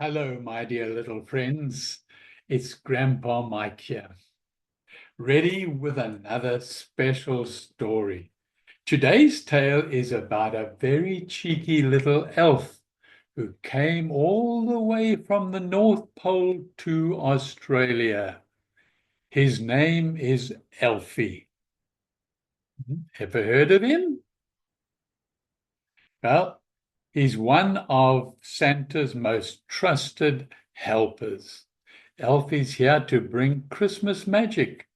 Hello, my dear little friends. It's Grandpa Mike here, ready with another special story. Today's tale is about a very cheeky little elf who came all the way from the North Pole to Australia. His name is Elfie. Ever heard of him? Well, he's one of Santa's most trusted helpers. Elfie's here to bring Christmas magic.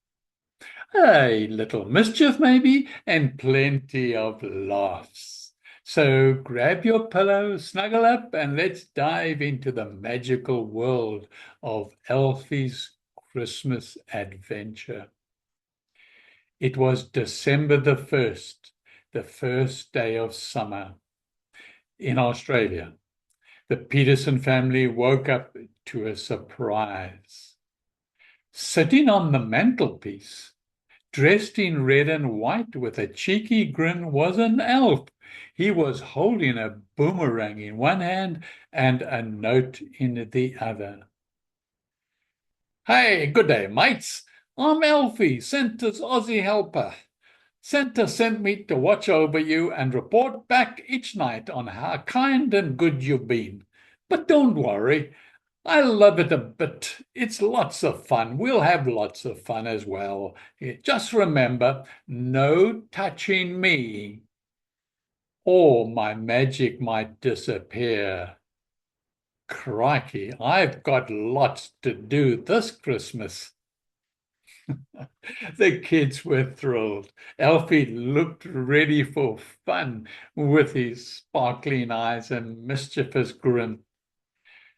A little mischief, maybe, and plenty of laughs. So grab your pillow, snuggle up, and let's dive into the magical world of Elfie's Christmas adventure. It was December the first day of summer in Australia. The Peterson family woke up to a surprise. Sitting on the mantelpiece, dressed in red and white with a cheeky grin, was an elf. He was holding a boomerang in one hand and a note in the other. Hey, good day, mates. I'm Elfie, Santa's Aussie helper. Santa sent me to watch over you and report back each night on how kind and good you've been. But don't worry, I love it a bit. It's lots of fun. We'll have lots of fun as well. Just remember, no touching me, or my magic might disappear. Crikey, I've got lots to do this Christmas. The kids were thrilled. Elfie looked ready for fun with his sparkling eyes and mischievous grin.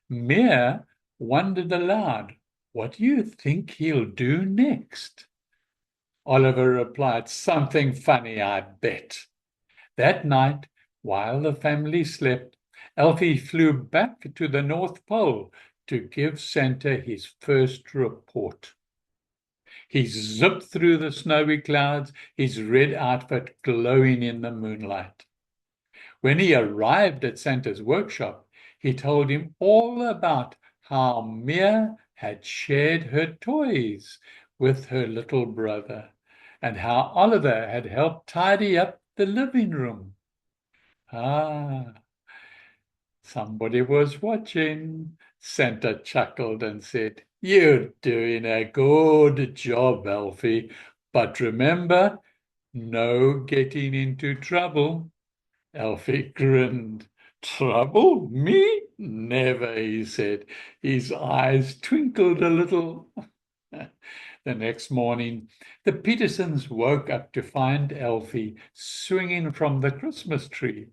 Mia wondered aloud, what do you think he'll do next? Oliver replied, something funny, I bet. That night, while the family slept, Elfie flew back to the North Pole to give Santa his first report. He zipped through the snowy clouds, his red outfit glowing in the moonlight. When he arrived at Santa's workshop, he told him all about how Mia had shared her toys with her little brother and how Oliver had helped tidy up the living room. Ah, somebody was watching. Santa chuckled and said, you're doing a good job, Elfie, but remember, no getting into trouble. Elfie grinned. Trouble? Me? Never, he said. His eyes twinkled a little. The next morning, the Petersons woke up to find Elfie swinging from the Christmas tree.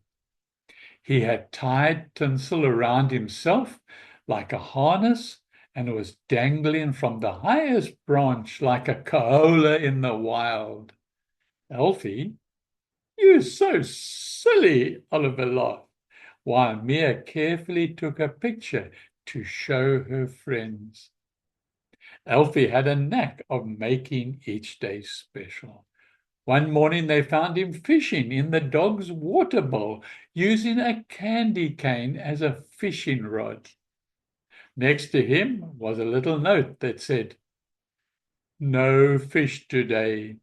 He had tied tinsel around himself like a harness and was dangling from the highest branch like a koala in the wild. Elfie, you're so silly, Oliver laughed, while Mia carefully took a picture to show her friends. Elfie had a knack of making each day special. One morning they found him fishing in the dog's water bowl, using a candy cane as a fishing rod. Next to him was a little note that said, no fish today,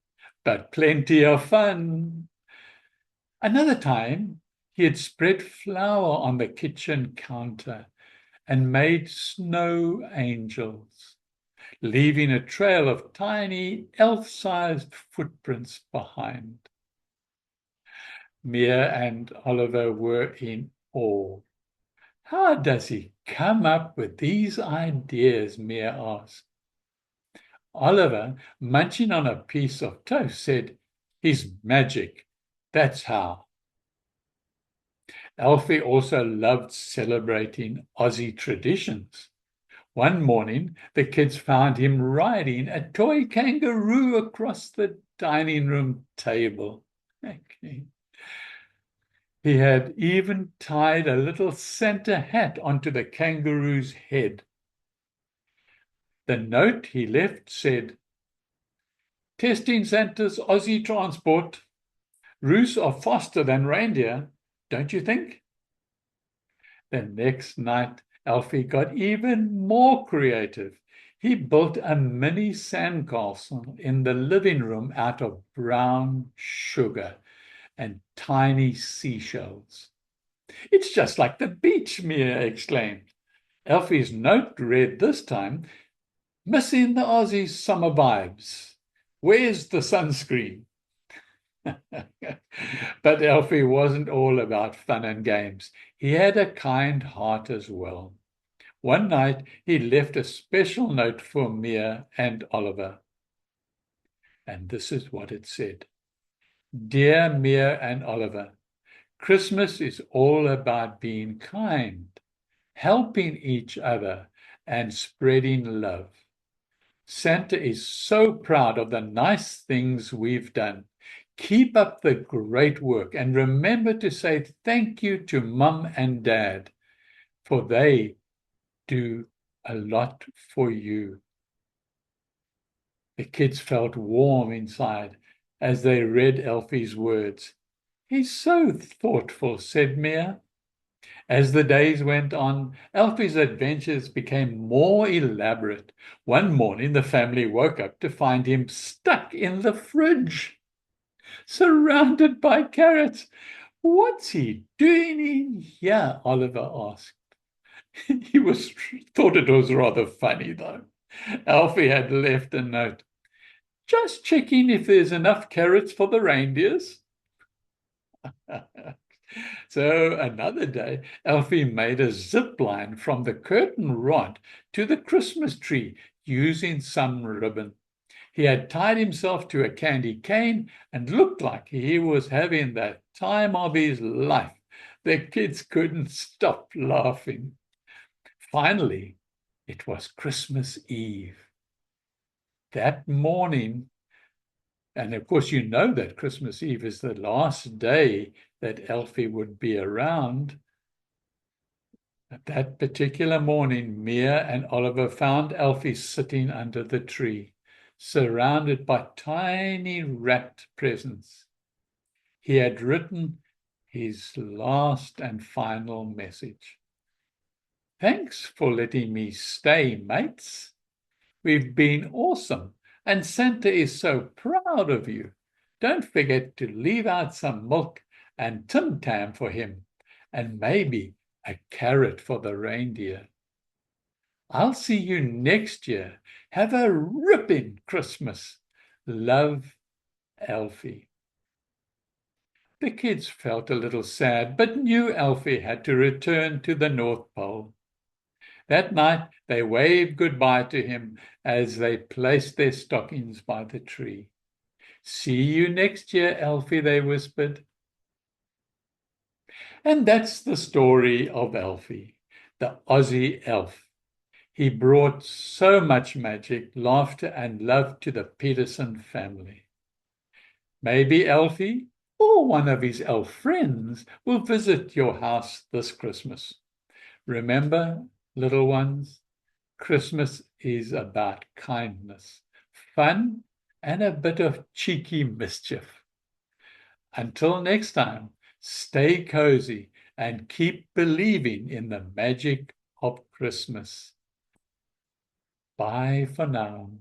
but plenty of fun. Another time, he had spread flour on the kitchen counter and made snow angels, leaving a trail of tiny elf-sized footprints behind. Mia and Oliver were in awe. How does he come up with these ideas? Mia asked. Oliver, munching on a piece of toast, said, he's magic. That's how. Elfie also loved celebrating Aussie traditions. One morning, the kids found him riding a toy kangaroo across the dining room table. He had even tied a little Santa hat onto the kangaroo's head. The note he left said, testing Santa's Aussie transport. Roos are faster than reindeer, don't you think? The next night, Elfie got even more creative. He built a mini sandcastle in the living room out of brown sugar and tiny seashells. "It's just like the beach," Mia exclaimed. Elfie's note read this time, "Missing the Aussie summer vibes. Where's the sunscreen?" But Elfie wasn't all about fun and games. He had a kind heart as well. One night he left a special note for Mia and Oliver. And this is what it said. "Dear Mia and Oliver, Christmas is all about being kind, helping each other, and spreading love. Santa is so proud of the nice things we've done. Keep up the great work and remember to say thank you to Mum and Dad, for they do a lot for you." The kids felt warm inside as they read Elfie's words. "He's so thoughtful," said Mia. As the days went on, Elfie's adventures became more elaborate. One morning, the family woke up to find him stuck in the fridge, surrounded by carrots. "What's he doing in here?" Oliver asked. Thought it was rather funny, though. Elfie had left a note. "Just checking if there's enough carrots for the reindeers." So another day, Elfie made a zip line from the curtain rod to the Christmas tree using some ribbon. He had tied himself to a candy cane and looked like he was having the time of his life. The kids couldn't stop laughing. Finally, it was Christmas Eve. That morning, and of course, you know that Christmas Eve is the last day that Elfie would be around. At that particular morning, Mia and Oliver found Elfie sitting under the tree, surrounded by tiny wrapped presents. He had written his last and final message. "Thanks for letting me stay, mates. We've been awesome, and Santa is so proud of you. Don't forget to leave out some milk and Tim Tam for him, and maybe a carrot for the reindeer. I'll see you next year. Have a ripping Christmas. Love, Elfie." The kids felt a little sad, but knew Elfie had to return to the North Pole. That night they waved goodbye to him as they placed their stockings by the tree. "See you next year, Elfie," they whispered. And that's the story of Elfie, the Aussie elf. He brought so much magic, laughter, and love to the Peterson family. Maybe Elfie or one of his elf friends will visit your house this Christmas. Remember, little ones, Christmas is about kindness, fun, and a bit of cheeky mischief. Until next time, stay cozy and keep believing in the magic of Christmas. Bye for now.